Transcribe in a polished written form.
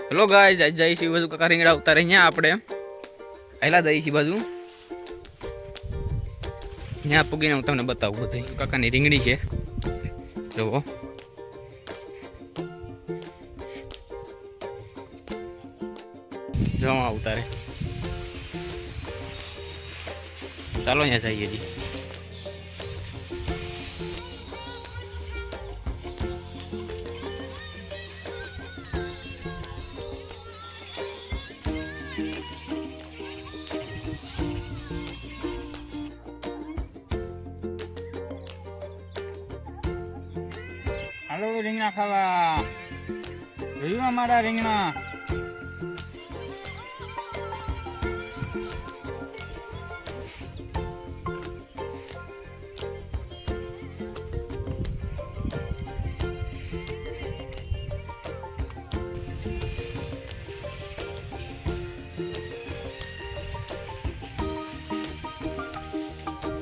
Hello guys, આજ જઈ છીએ બાજુ કાકા રીંગણા ઉતારે. અહીંયા આપણે પહેલા જઈ છીએ બાજુ ત્યાં પૂગીને હું તમને બતાવું બધું. કાકાની રીંગણી છે, જુઓ. જવા ઉતારે. ચાલો અહીંયા જઈએ જી. હાલો રીંગણા ખાવા જોયું અમારા રીંગણા.